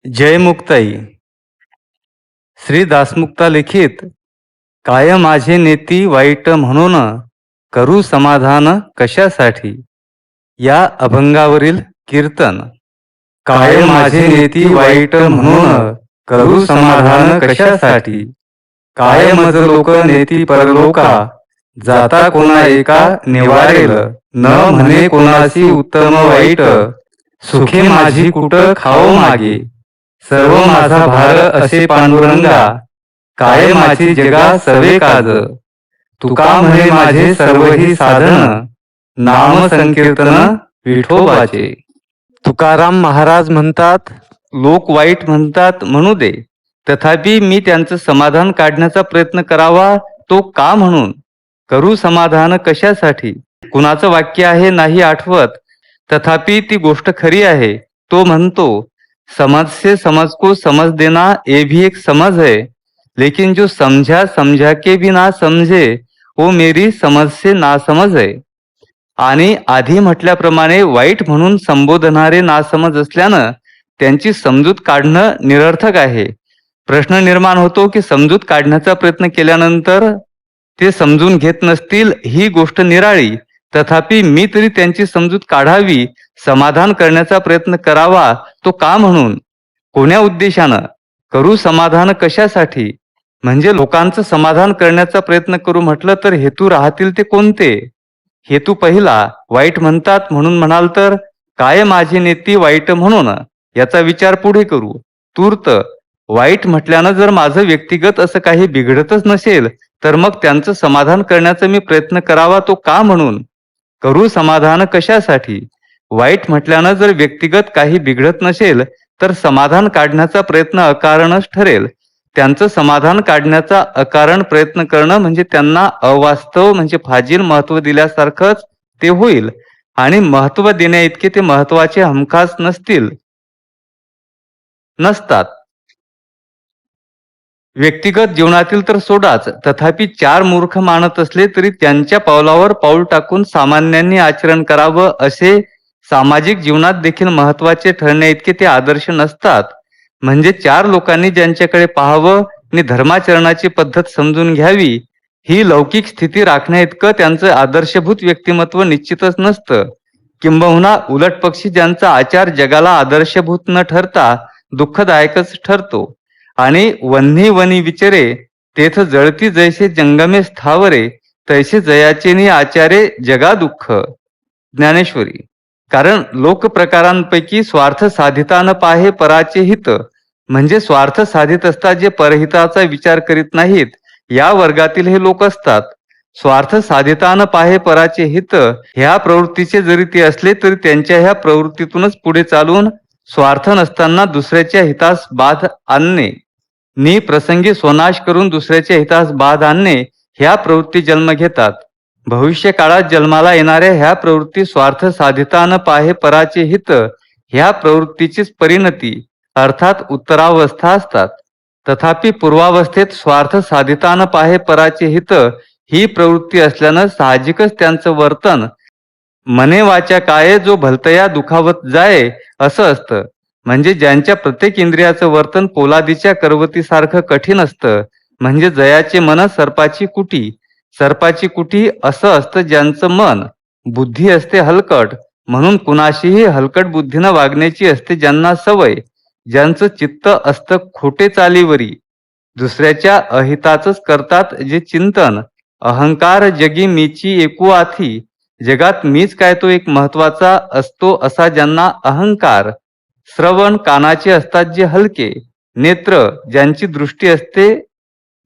जय मुक्ताई. श्री दासमुक्ता लिखित काय माझे नेती वाईट म्हणून करू समाधान कशासाठी या अभंगावरील कीर्तन. काय माझे नेती वाईट म्हणून करू समाधान कशासाठी काय मज लोक नेती परलोका जाता कोणा एका निवारेल न म्हणे कोणासी उत्तम वाईट सुखे माझी कुठ खाओ मागे सर्व माझा भार असे पांडुरंगा काय माझी जगा सर्वे काज तुका म्हणे माझे सर्व ही साधन नाम संकीर्तन विठोबाचे. तुकाराम महाराज म्हणतात, लोक वाईट म्हणतात म्हणू दे, तथापि मी त्यांचं समाधान काढण्याचा प्रयत्न करावा तो का म्हणून करू समाधान कशासाठी. कुणाचं वाक्य आहे नाही आठवत, तथापि ती गोष्ट खरी आहे. तो म्हणतो, समझ से समझ को समझ देना ये भी एक समझ है, लेकिन जो समझा समझा के भी ना समझे वो मेरी समझ से नासमझ है. आणि आधी म्हटल्याप्रमाणे वाईट म्हणून संबोधणारे नासमज असल्यानं त्यांची समजूत काढणं निरर्थक आहे. प्रश्न निर्माण होतो की समजूत काढण्याचा प्रयत्न केल्यानंतर ते समजून घेत नसतील ही गोष्ट निराळी, तथापि मी तरी त्यांची समजूत काढावी, समाधान करण्याचा प्रयत्न करावा तो का म्हणून, कोण्या उद्देशानं, करू समाधान कशासाठी. म्हणजे लोकांचं समाधान करण्याचा प्रयत्न करू म्हटलं तर हेतू राहतील ते कोणते. हेतू पहिला, वाईट म्हणतात म्हणून म्हणाल तर काय माझी नेती वाईट म्हणून याचा विचार पुढे करू. तूर्त वाईट म्हटल्यानं जर माझं व्यक्तिगत असं काही बिघडतच नसेल तर मग त्यांचं समाधान करण्याचा मी प्रयत्न करावा तो का म्हणून, करू समाधान कशासाठी. वाईट म्हटल्यानं जर व्यक्तिगत काही बिघडत नसेल तर समाधान काढण्याचा प्रयत्न अकारणच ठरेल. त्यांचं समाधान काढण्याचा अकारण प्रयत्न करणं म्हणजे त्यांना अवास्तव म्हणजे फाजील महत्व दिल्यासारखंच ते होईल, आणि महत्व देण्या इतके ते महत्वाचे हमखास नसतात. व्यक्तिगत जीवनातील तर सोडाच, तथापि चार मूर्ख मानत असले तरी त्यांच्या पावलावर पाऊल टाकून सामान्यांनी आचरण करावं असे सामाजिक जीवनात देखील महत्वाचे ठरण्या इतके ते आदर्श नसतात. म्हणजे चार लोकांनी ज्यांच्याकडे पाहावं आणि धर्माचरणाची पद्धत समजून घ्यावी ही लौकिक स्थिती राखण्या इतकं त्यांचं आदर्शभूत व्यक्तिमत्व निश्चितच नसतं. किंबहुना उलट पक्षी ज्यांचा आचार जगाला आदर्शभूत न ठरता दुःखदायकच ठरतो. आणि वन्ही वनी विचरे तेथ जळती जैसे जंगमे स्थावरे तैसे जयाचेनी आचारे जगा दुःख. ज्ञानेश्वरी. कारण लोक प्रकारांपैकी स्वार्थ साधिता न पाहे पराचे हित, म्हणजे स्वार्थ साधित असता जे परहिताचा विचार करीत नाहीत या वर्गातील हे लोक असतात. स्वार्थ साधिता न पाहे पराचे हित ह्या प्रवृत्तीचे जरी ते असले तरी त्यांच्या ह्या प्रवृत्तीतूनच पुढे चालून स्वार्थ नसताना दुसऱ्याच्या हितास बाध आणणे, प्रसंगी स्वनाश करून दुसऱ्याच्या हितास बाध आणणे ह्या प्रवृत्ती जन्म घेतात. भविष्य काळात जन्माला येणाऱ्या ह्या प्रवृत्ती स्वार्थ साधिता न पाहे पराचे हित ह्या प्रवृत्तीचीच परिणती अर्थात उत्तरावस्था असतात. तथापि पूर्वावस्थेत स्वार्थ साधिता न पाहे पराचे हित ही प्रवृत्ती असल्यानं साहजिकच त्यांचं वर्तन मने वाचा काय जो भलतया दुखावत जाये असं असतं. म्हणजे ज्यांच्या प्रत्येक इंद्रियाचं वर्तन पोलादीच्या करवतीसारखं कठीण असतं, म्हणजे जयाचे मन सर्पाची कुटी असं असतं ज्यांचं मन. बुद्धी असते हलकट, म्हणून कुणाशीही हलकट बुद्धीनं वागण्याची असते ज्यांना सवय. ज्यांचं चित्त असतं खोटे चालीवरी, दुसऱ्याच्या अहिताचंच करतात जे चिंतन. अहंकार जगी मीची एकू आथी, जगात मीच काय तो एक महत्वाचा असतो असा ज्यांना अहंकार. श्रवण कानाचे असतात जे हलके, नेत्र ज्यांची दृष्टी असते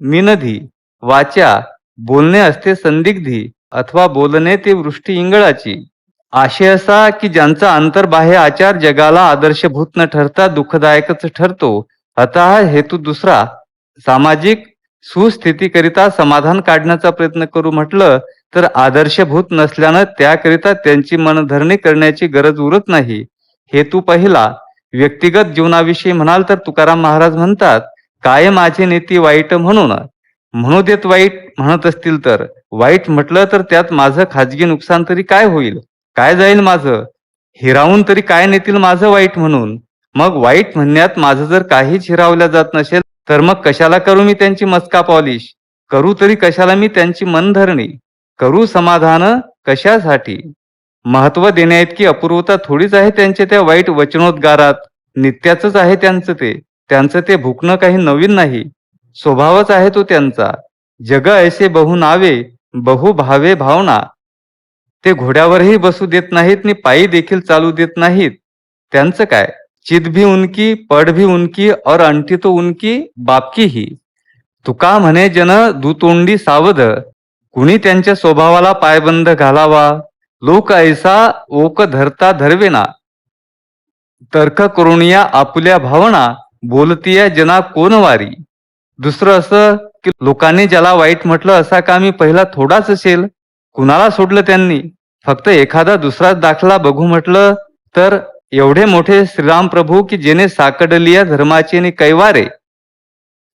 मिनधी, वाचा बोलणे असते संदिग्धी अथवा बोलणे ते वृष्टी इंगळाची. आशय असा की ज्यांचा अंतर्बाह्य आचार जगाला आदर्शभूत न ठरता दुःखदायकच ठरतो. अतः हेतू दुसरा, सामाजिक सुस्थितीकरिता समाधान काढण्याचा प्रयत्न करू म्हटलं तर आदर्शभूत नसल्यानं त्याकरिता त्यांची मनधरणी करण्याची गरज उरत नाही. हेतू पहिला, व्यक्तिगत जीवनाविषयी म्हणाल तर तुकाराम महाराज म्हणतात, काय माझे नेती वाईट म्हणू देत. वाईट म्हणत असतील तर, वाईट म्हटलं तर त्यात माझं खाजगी नुकसान तरी काय होईल, काय जाईल माझं, हिरावून तरी काय नेतील माझं वाईट म्हणून. मग वाईट म्हणण्यात माझं जर काहीच हिरावल्या जात नसेल तर मग कशाला करू मी त्यांची मस्का पॉलिश? करू तरी कशाला मी त्यांची मनधरणी? करू समाधान कशासाठी? महत्व देण्याइतकी अपूर्वता थोडीच आहे त्यांच्या त्या वाईट वचनोद्गारात. नित्याचंच आहे त्यांचं ते भुकणं काही नवीन नाही. स्वभावच आहे तो त्यांचा. जग ऐसे बहु नावे, बहु भावे भावना. ते घोड्यावरही बसू देत नाहीत नि पायी देखील चालू देत नाहीत. त्यांचं काय? चित भी उनकी, पड भी उनकी और अंटी तो उनकी बापकी ही. तुका म्हणे जन दुतोंडी सावध, कुणी त्यांच्या स्वभावाला पायबंद घालावा. लोक ऐसा ओक धरता धरवेना, तर्क करुणिया आपुल्या भावना, बोलतीया जना कोण वारी. दुसरं असं की लोकांनी ज्याला वाईट म्हटलं असा का मी पहिला थोडाच असेल? कुणाला सोडलं त्यांनी? फक्त एखादा दुसराच दाखला बघू म्हटलं तर एवढे मोठे श्रीराम प्रभू की जेने साकडलिया धर्माचे नि कैवारे,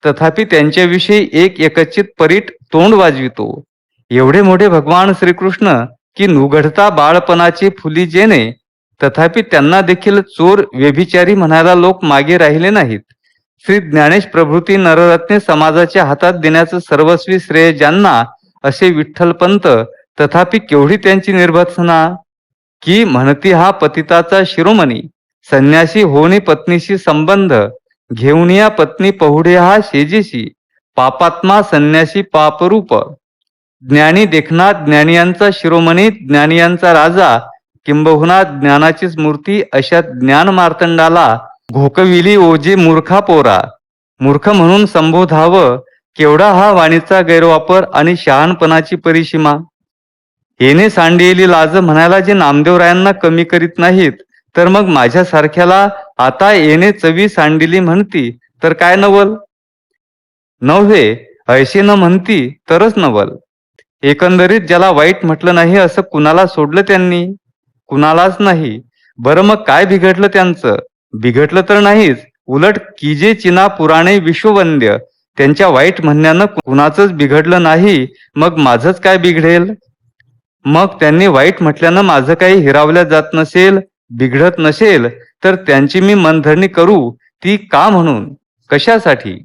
तथापि त्यांच्याविषयी एक एकचित परीट तोंड वाजवितो. एवढे मोठे भगवान श्रीकृष्ण की नुघडता बाळपणाची फुली जेने, तथापि त्यांना देखील चोर व्यभिचारी म्हणायला लोक मागे राहिले नाहीत. श्री ज्ञानेश प्रभृती नररत्ने समाजाच्या हातात देण्याचं सर्वस्वी श्रेय ज्यांना असे विठ्ठलपंत, तथापि केवढी त्यांची निर्भत्सना की म्हणती हा पतिताचा शिरोमणी. संन्यासी होणी पत्नीशी संबंध, घेऊन या पत्नी पहुडे हा शेजीशी. पापात्मा संन्यासी पापरूप. ज्ञानी देखना ज्ञानियांचा शिरोमणी, ज्ञानियांचा राजा, किंबहुना ज्ञानाचीच मूर्ती अशा ज्ञान मार्तंडाला घोकविली ओजे मूर्खा पोरा. मूर्ख म्हणून संबोधावं, केवढा हा वाणीचा गैरवापर आणि शहाणपणाची परिसीमा. येणे सांडिયેली लाज म्हणायला जे नामदेवरायांना कमी करीत नाहीत, तर मग माझ्यासारख्याला आता येणे चवी सांडिली म्हणती तर काय नवल? नव्हे, ऐसे न म्हणती तरच नवल. एकंदरीत ज्याला वाईट म्हटलं नाही असं कुणाला सोडलं त्यांनी? कुणालाच नाही. बरं मग काय बिघडलं त्यांचं? बिघडलं तर नाहीच, उलट कीजे चिना पुराणे विश्ववंद्य. त्यांच्या वाईट म्हणण्यानं कुणाचंच बिघडलं नाही, मग माझंच काय बिघडेल? मग त्यांनी वाईट म्हटल्यानं माझं काही हिरावल्या जात नसेल, बिघडत नसेल, तर त्यांची मी मनधरणी करू ती का म्हणून? कशासाठी?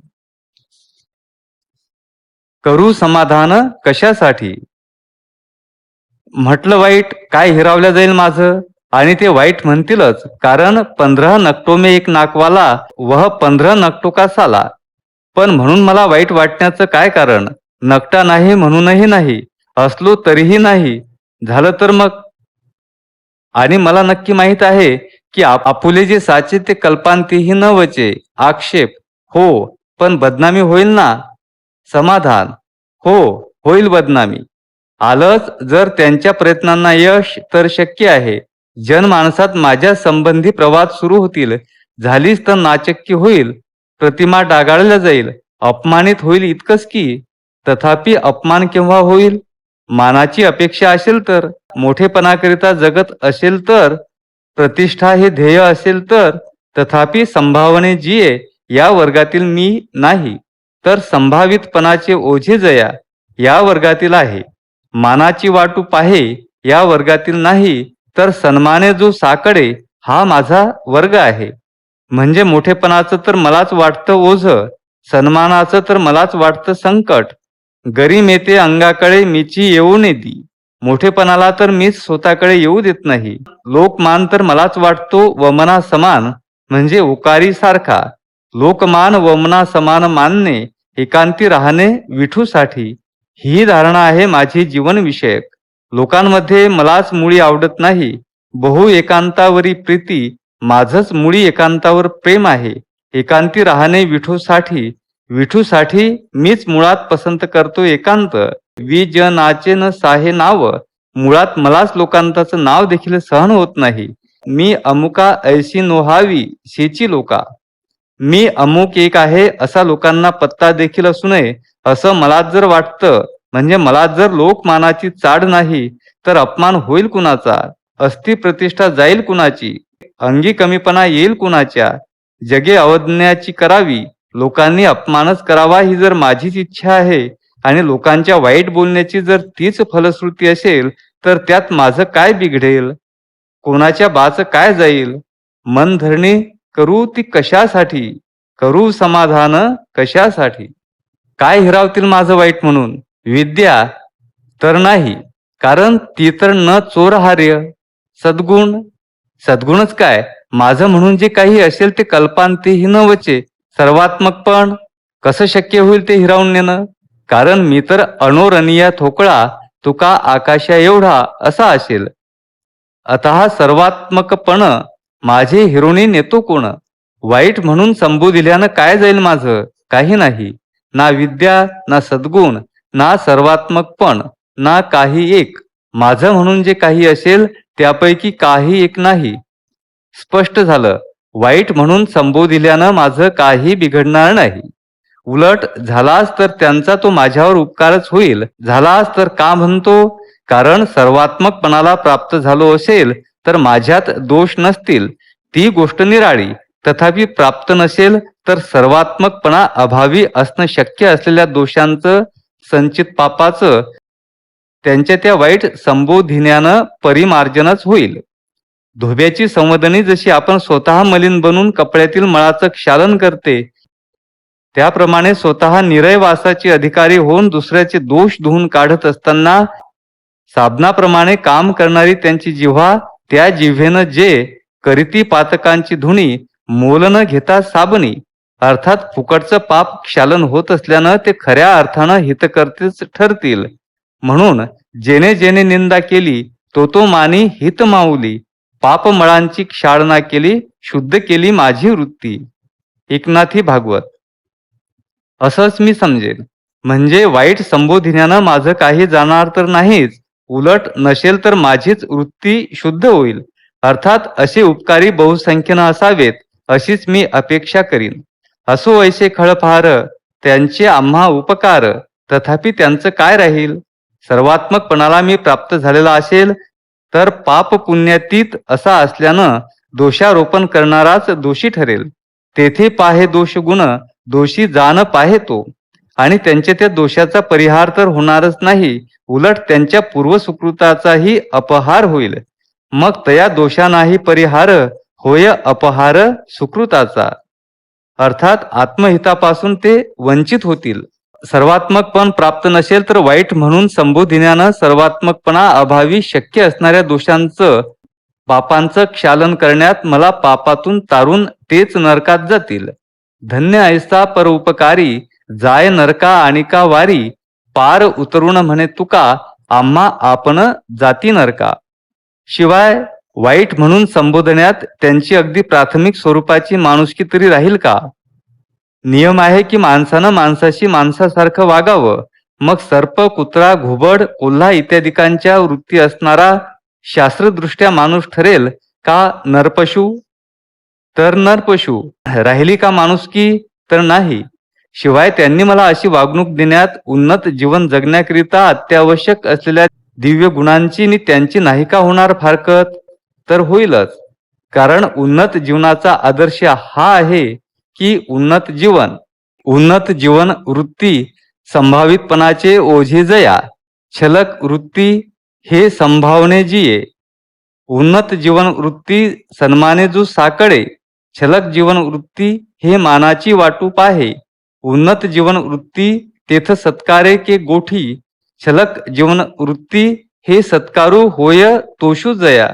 करू समाधान कशासाठी? म्हटलं वाईट काय हिरावल्या जाईल माझं? आणि ते वाईट म्हणतीलच, कारण 15 नकटो में एक नाकवाला, वह 15 नकटो का साला. पण म्हणून मला वाईट वाटण्याचं काय कारण? नकटा नाही म्हणूनही नाही, असलो तरीही नाही, झालं तर मग. आणि मला नक्की माहीत आहे की आपुले जे साचे ते कल्पांतीही न वचे. आक्षेप हो, पण बदनामी होईल ना? समाधान हो, होईल बदनामी. आलंच जर त्यांच्या प्रयत्नांना यश तर शक्य आहे. जनमानसात माझ्या संबंधी प्रवाद सुरू होतील. झालीच तर नाचक्की होईल, प्रतिमा डागाळल्या जाईल, अपमानित होईल इतकंच की. तथापि अपमान केव्हा होईल? मानाची अपेक्षा असेल तर, मोठेपणाकरिता जगत असेल तर, प्रतिष्ठा हे ध्येय असेल तर. तथापि संभावने जिये या वर्गातील मी नाही, तर संभावितपणाचे ओझे जया या वर्गातील आहे. मानाची वाटू पाहे या वर्गातील नाही, तर सन्माने जो साकडे हा माझा वर्ग आहे. म्हणजे मोठेपणाचं तर मलाच वाटतं ओझ, सन्मानाचं तर मलाच वाटतं संकट. गरीम येते अंगाकडे मीची येऊ ने दी. मोठेपणाला तर मीच स्वतःकडे येऊ देत नाही. लोकमान तर मलाच वाटतो वमना समान, म्हणजे उकारी सारखा. लोकमान वमना समान मानणे, एकांती राहणे विठूसाठी, ही धारणा आहे माझी जीवनविषयक. लोकांमध्ये मलाच मुळी आवडत नाही. बहु एकांतावरी प्रीती, माझंच मुळी एकांतावर प्रेम आहे. एकांती राहणे विठूसाठी, विठूसाठी मीच मुळात पसंत करतो एकांत. विजनाचे न साहे नाव, मुळात मलाच लोकांताचं नाव देखील सहन होत नाही. मी अमुका ऐशी नोहावी शेची लोका. मी अमुक एक आहे असा लोकांना पत्ता देखील असू नये असं मलाच जर वाटतं, म्हणजे मला जर लोकमानाची चाड नाही, तर अपमान होईल कुणाचा? अस्ति प्रतिष्ठा जाईल कुणाची? अंगी कमीपणा येईल कुणाच्या? जगे अवज्ञाची करावी, लोकांनी अपमानच करावा ही जर माझीच इच्छा आहे, आणि लोकांच्या वाईट बोलण्याची जर तीच फलश्रुती असेल, तर त्यात माझं काय बिघडेल? कोणाच्या बाचं काय जाईल? मनधरणी करू ती कशासाठी, करू समाधान कशासाठी. काय हिरावतील माझं वाईट म्हणून, विद्या तर नाही, कारण ती तर न चोरहार्य. सद्गुण, सद्गुणच काय, माझं म्हणून जे काही असेल ते कल्पांतेही न वचे. सर्वात्मकपण कसं शक्य होईल ते हिरावून नेणं, कारण मी तर अणोरणीय ठोकळा, तुका आकाशा एवढा असा असेल. अतः सर्वात्मकपण माझे हिरोणी नेतो कोण. वाईट म्हणून संबोधिल्यानं काय जाईल माझं, काही नाही. ना विद्या, ना सद्गुण, ना सर्वात्मकपण, ना काही एक. माझं म्हणून जे काही असेल त्यापैकी काही एक नाही. स्पष्ट झालं, वाईट म्हणून संबोधिल्यानं माझं काही बिघडणार नाही. उलट झालाच तर त्यांचा तो माझ्यावर उपकारच होईल. झालाच तर का म्हणतो, कारण सर्वात्मकपणाला प्राप्त झालो असेल तर माझ्यात दोष नसतील, ती गोष्ट निराळी. तथापि प्राप्त नसेल तर सर्वात्मकपणा अभावी असणं शक्य असलेल्या दोषांचं, संचित पापाचं, त्यांच्या त्या वाईट संबोधिन्यानं परिमार्जनच होईल. धोब्याची संवदनी जशी आपण स्वतः मलिन बनून कपड्यातील मळाचं क्षालन करते, त्याप्रमाणे स्वतः निरयवासाची अधिकारी होऊन दुसऱ्याचे दोष धुवून काढत असताना साबणाप्रमाणे काम करणारी त्यांची जिव्हा, त्या जिव्हेनं जे करीती पातकांची धुणी, मोल न घेता साबणी, अर्थात फुकटचं पाप क्षालन होत असल्यानं ते खऱ्या अर्थानं हितकर्तेच ठरतील. म्हणून जेने जेने निंदा केली तो तो मानी हित माऊली. पापमळांची क्षालना केली, शुद्ध केली माझी वृत्ती. एकनाथी भागवत. असंच मी समजेन. म्हणजे वाईट संबोधिन्यानं माझं काही जाणार तर नाहीच, उलट नसेल तर माझीच वृत्ती शुद्ध होईल. अर्थात असे उपकारी बहुसंख्येनं असावेत अशीच मी अपेक्षा करीन. असो ऐसे खळफार त्यांचे आम्हा उपकार, तथापि त्यांचं काय राहील. सर्वात्मकपणाला मी प्राप्त झालेला असेल तर पाप पुण्यातीत असा असल्यानं दोषारोपण करणाराच दोषी ठरेल. तेथे पाहे दोष गुण, दोषी जाण पाहे तो. आणि त्यांच्या त्या दोषाचा परिहार तर होणारच नाही, उलट त्यांच्या पूर्वसुकृताचाही अपहार होईल. मग तया दोषांनाही परिहार होय अपहार सुकृताचा. अर्थात आत्महितापासून ते वंचित होतील. सर्वात्मकपण प्राप्त नसेल तर वाईट म्हणून संबोधिन्यानं सर्वात्मकपणा अभावी शक्य असणाऱ्या दोषांचं, पापांचं क्षालन करण्यात मला पापातून तारून तेच नरकात जातील. धन्य ऐसा परोपकारी, जाय नरका आणि का वारी. पार उतरून म्हणे तुका, आम्हा आपण जाती नरका. शिवाय वाईट म्हणून संबोधण्यात त्यांची अगदी प्राथमिक स्वरूपाची माणुसकी तरी राहील का. नियम आहे की माणसानं माणसाशी माणसासारखं वागावं. मग सर्प, कुत्रा, घुबड, कोल्हा इत्यादिकांच्या वृत्ती असणारा शास्त्रदृष्ट्या माणूस ठरेल का नरपशु. तर नरपशु राहिली का माणुसकी, तर नाही. शिवाय त्यांनी मला अशी वागणूक देण्यात उन्नत जीवन जगण्याकरिता अत्यावश्यक असलेल्या दिव्य गुणांची नि त्यांची नाही का होणार फारकत. तर होईलच, कारण उन्नत जीवनाचा आदर्श हा आहे की उन्नत जीवन वृत्ती संभावितपणाचे ओझे जया. छलक वृत्ती हे संभावने जिये. उन्नत जीवन वृत्ती सन्माने जो साकडे. छलक जीवन वृत्ती हे मानाची वाटूप आहे. उन्नत जीवन वृत्ती तेथ सत्कारे के गोठी. छलक जीवन वृत्ती हे सत्कारू होय तोषू जया.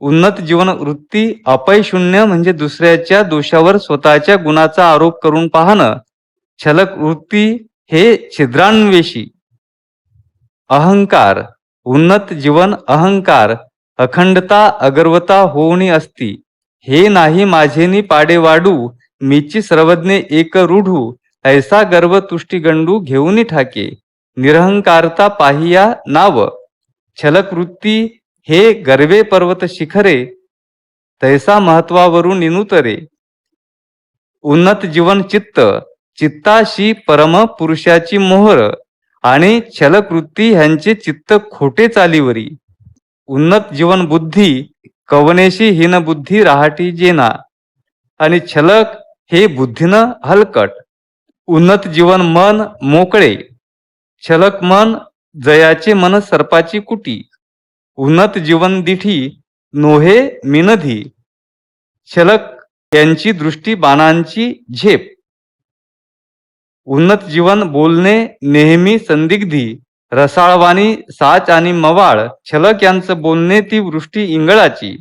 उन्नत जीवन वृत्ती अपयशून्य म्हणजे दुसऱ्याच्या दोषावर स्वतःच्या गुणाचा आरोप करून पाहणं. छलक वृत्ती हे छिद्रान्वेषी. अहंकार उन्नत जीवन अहंकार अखंडता अगर्वता होऊनी असती. हे नाही माझेनी पाडे वाडू, मीची सर्वज्ञे एक रूढू. ऐसा गर्व तुष्टी गंडू घेऊनी ठाके. निरहंकारता पाहिया नाव. छलक वृत्ती हे गर्वे पर्वत शिखरे, तैसा महत्वावरून निनुतरे. उन्नत जीवन चित्ताशी परम पुरुषाची मोहर आणि छलक वृत्ती ह्यांचे चित्त खोटे चालीवरी. उन्नत जीवन बुद्धी कवनेशी हीन बुद्धी राहाटी जेना आणि छलक हे बुद्धीनं हलकट. उन्नत जीवन मन मोकळे, छलक मन जयाचे मन सर्पाची कुटी. उन्नत जीवन दिठी नोहे मिनधी, छलक त्यांची दृष्टी बाणांची झेप. उन्नत जीवन बोलणे नेहमी संदिग्धी, रसाळवाणी साच आणि मवाळ, छलक यांचं बोलणे ती वृष्टी इंगळाची.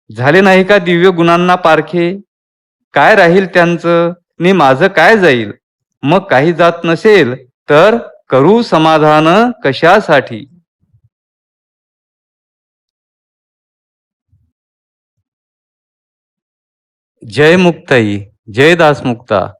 झाले नाही का दिव्य गुणांना पारखे, काय राहील त्यांचं नि माझं काय जाईल. मग काही जात नसेल तर करू समाधान कशासाठी. जय मुक्ताई, जय दासमुक्ता.